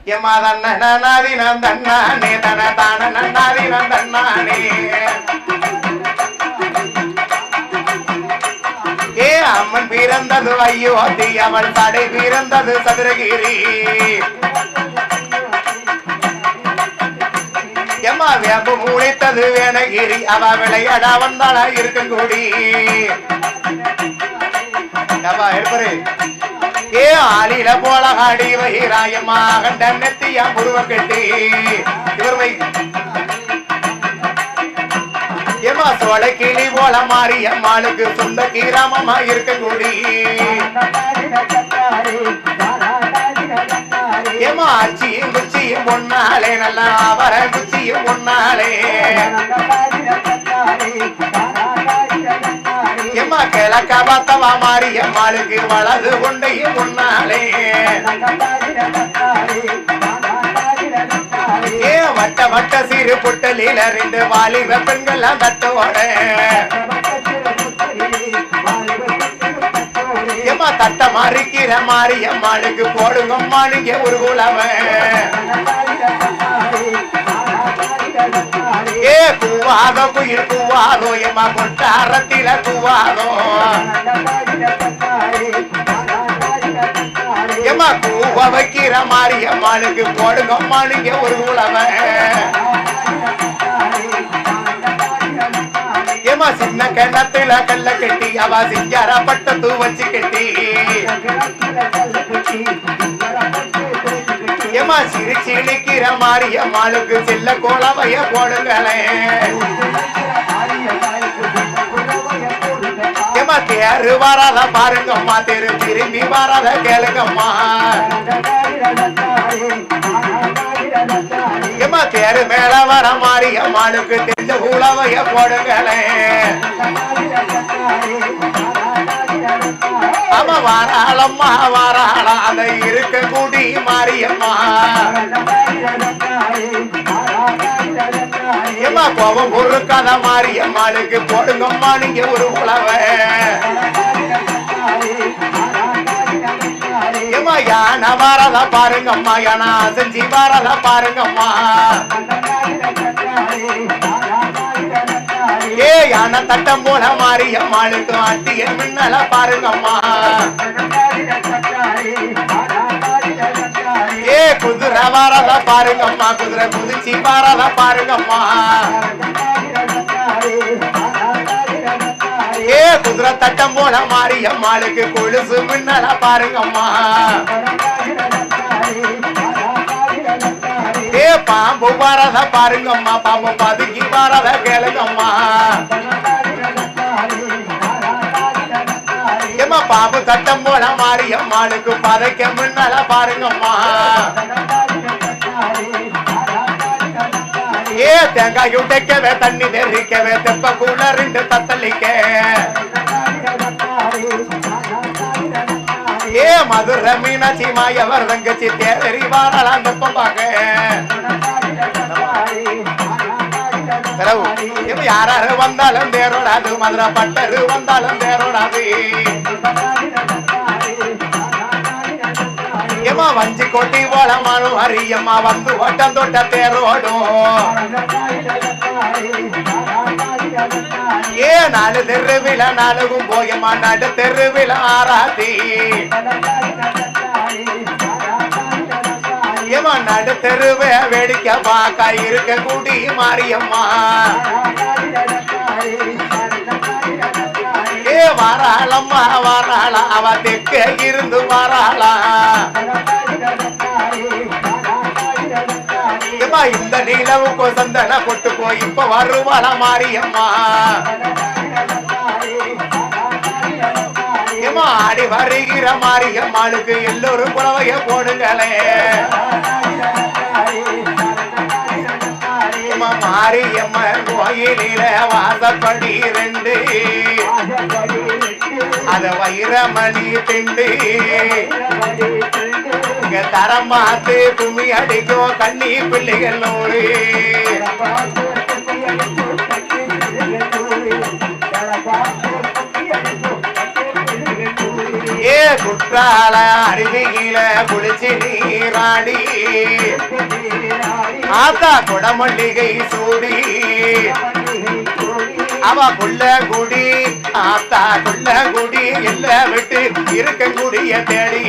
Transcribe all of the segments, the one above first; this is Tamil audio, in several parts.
எம்மா தன்னாதி நந்தன்னானே தன தான நன்னாதி நந்தன்னானே ஏ அம்மன் பிறந்தது அயோத்தி அவள் தடை பிறந்தது சதுரகிரி எம்மா வேம்பு முளைத்தது வேணகிரி அவ விளையாட வந்தாளா இருக்கங்கூடி இருப்பாரு ஏ ஆளில போல ஆடி வயிறாயம்மா கண்ட நெத்தியா முருவ கட்டி இவர்மை ஏமா சோழ கிளி போல மாறி அம்மாளுக்கு சொந்த கிராமமா இருக்கங்கூடி ஏமா அச்சியும் குச்சியும் பொன்னாலே நல்லா அவர குச்சியும் பொன்னாலே எம்மா கிழக்க பார்த்தவா மாறி அம்மாளுக்கு வலது கொண்டையும் பொன்னாலே ஏ வட்ட வட்ட சிறு புட்டலில ரெண்டு வாலிப பெண்கள் தட்டோட எம்மா தட்ட மாறிக்கிற மாறி அம்மாளுக்கு போடுங்கம்மா நீங்க ஒரு குலவன் ஏ கூவாதோ குயில் கூவாதோ எம்மா கொட்டாரத்தில கூவாதோ எம்மா கூவ வைக்கிற மாறி அம்மாளுக்கு போடுங்கம்மா நீங்க ஒரு குலவன் ஏமா சின்ன கிணத்துல கல்ல கட்டி அவ சிங்கார பட்டத்து வச்சு கட்டி ஏமா சிரிச்சு இழிக்கிற மாறி அம்மாளுக்கு செல்ல கோலவைய போடுங்களே ஏமா தேரு வராத பாருங்கம்மா தெரு திரும்பி வராத கேளுங்கம்மா ஏமா தேரு மேல வர மாறி அம்மாளுக்கு தெல்ல உளவைய போடுங்களே ஆமா வாராளம்மா வாராளா அதை இருக்க கூடி மாரியம்மா ஏமா கோபம் ஒரு கதை மாரியம்மாளுக்கு போடுங்கம்மா நீங்க ஒரு உளவை ஏமா யானை வரத பாருங்கம்மா யானா செஞ்சு வரத பாருங்கம்மா ஏ யானை தட்டம் போல மாரியம்மாளுக்கு அட்டிய மின்னல பாருங்கம்மா ஏ குதிரை வரத பாருங்கம்மா குதிரை குதிச்சு வரத பாருங்கம்மா ஏ குதிரை தட்டம் போல மாரியம்மாளுக்கு கொலுசு மின்னல பாருங்கம்மா ஏ பாம்பு வரத பாருங்கம்மா பாம்பு பதுக்கி வரத கேளுங்கம்மா ஏமா பாம்பு தட்டம் போல மாரியம்மாளுக்கு பதைக்க முன்னால பாருங்கம்மா ஏ தேங்காய் உடைக்கவே தண்ணி தெரிக்கவே தெப்பக்குள்ள ரெண்டு தத்தளிக்க ஏ மதுரை மீனாட்சி மாயவர் தங்கச்சி தேவரி வாரலாம் தெப்பம் பாக்க யாராரு வந்தாலும் தேரோடாது மதுரை பட்டரு வந்தாலும் தேரோடாது ஏமா வஞ்சி கொட்டி போலமானும் அரியம்மா வந்து ஓட்டம் தொட்ட தேரோடும் ஏ நாலு தெருவில நாலுகும் போயம்மா நடு தெருவில ஆராத்தி ஏமா நடு தெருவே வேடிக்கை பாக்க இருக்க கூடி மாரியம்மா ஏ வாராளம்மா வாராளா அவ தெற்க இருந்து வாராளா ஏமா இந்த நிலவுக்கு சந்தன பொட்டு போய் இப்ப வருவாளா மாரியம்மா ஏமா ஆடி வருகிற மாரியம்மாளுக்கு எல்லோரும் புலவைய போடுங்களே மாரியம்மன் கோயிலில வாசப்படி ரெண்டு அத வைரமணி திண்டு தரம் பார்த்து கும்மி அடிக்கும் கண்ணி பிள்ளைகள் நூறு ஏ குற்றால அருவியில குளிச்சு நீராடி ஆத்தா குடமல்லிகை சூடி அவ குள்ள குடி ஆத்தா குள்ள குடி எல்ல விட்டு இருக்கக்கூடிய தேடி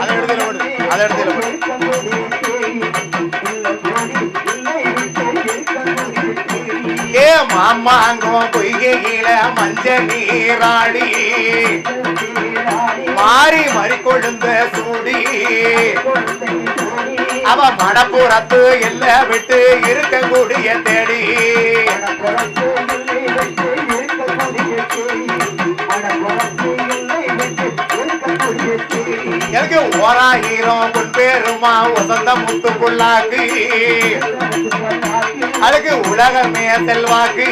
அத இடத்துல ஏ மாமாங்கம் பொய்கையில மஞ்ச நீராடி மாறி மறி கொழுந்த சூடி அவ மணப்புறத்து எல்ல விட்டு இருக்கக்கூடிய தேடி எனக்கு ஓராயிரம் பொன் பேருமா வசந்த முத்துக்குள்ளாக்கு அதுக்கு உலகமே செல்வாக்கு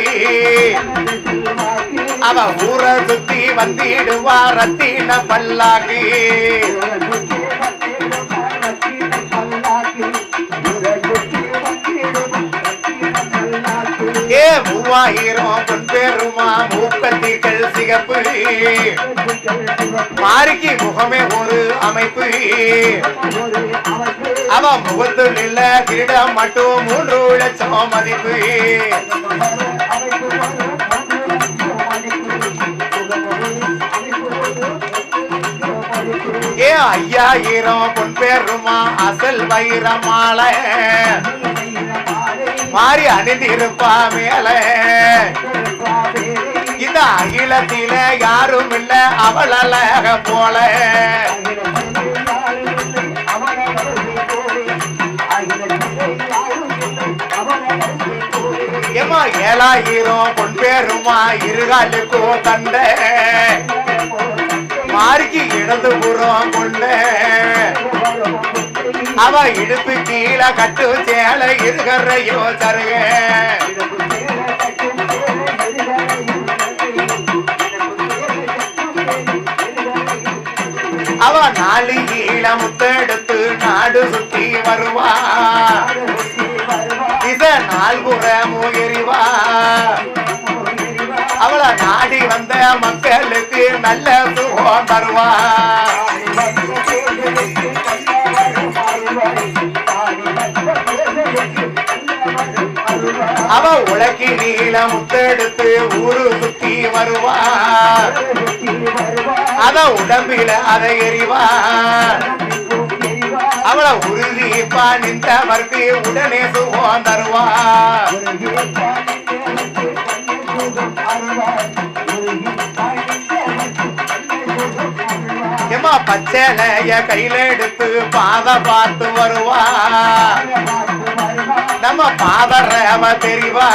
அவ ஊரை சுத்தி வந்திடுவா ரத்தின பல்லாக்கு ஏ 3000 பொன் பேருமா மூக்கத்திகள் சிகப்பு மாறிக்கு முகமே ஒரு அமைப்பு அவ முகத்தில் இல்ல கிரீடம் மட்டும் 3 லட்சம் மதிப்பு ஏ 5000 பொன் பேருமா அசல் வைரமாலை மாறி அணிந்திருப்பா மேல இந்த அகிலத்தில யாரும் இல்ல அவள் அழக போல ஏமா 7000 பொன் பேருமா இருகாலுக்கோ தண்ட மாறிக்கு இடது புறம் கொண்ட அவ இடுப்பு கீழே கட்டு சேலை இருக்கிறையோ தருக அவ 4 கீழ முத்தெடுத்து நாடு சுத்தி வருவா இத 4 புறமும் எறிவா அவள நாடி வந்த மக்களுக்கு நல்ல சுகம் தருவா அவ உலக்கி நீள முத்தெடுத்து ஊரு சுத்தி வருவா அத உடம்பில அதை எறிவா அவள உறுதிப்பா நின்றவர்க்கு உடனே சுகம் தருவா ஏமா பச்சைய கையில எடுத்து பாத பார்த்து வருவா நம்ம பாதரவ தெரிவா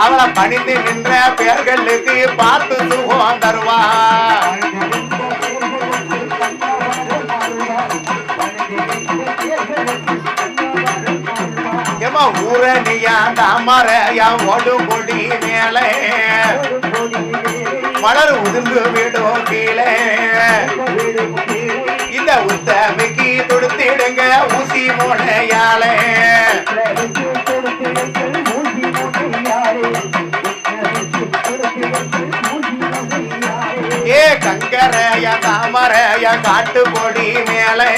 அவளை பணிந்து நின்ற பேர்களுக்கு பார்த்து சுகம் தருவா ஏமா ஊரணியா தாமரையா ஓடு கொடி மேலே மலர் உதிர்ந்து விடும் கீழே இந்த உத்தமிக்கு தொடுத்திடுங்க ஊசி மோனையாலே ஏ கங்கரைய தாமரைய காட்டு கொடி மேலே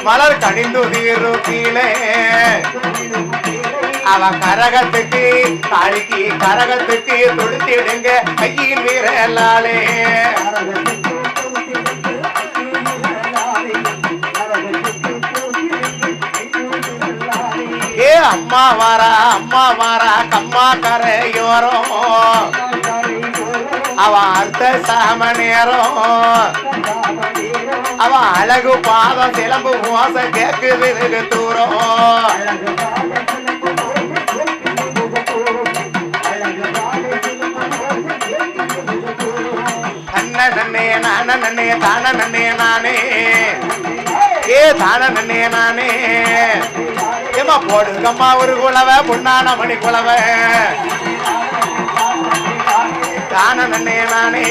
மலர் கணிந்து தீரு கீழே அவ கரகத்துக்கு தாலிக்கு கரகத்துக்கு தொடுத்திடுங்க கையில் வீரலாலே ஏ அம்மா வாரா கம்மா கரையோரம் அவ அர்த்த சாம நேரம் அவ அழகு பாதம் சிலம்பு மோச கேக்குது வெகு தூரம் நன்னே நான நன்னே தான நன்னே நானே ஏ தான நன்னே நானே ஏமா போடுங்கம்மா ஒரு குலவை பொன்னான மணி குலவை தான நன்னே நானே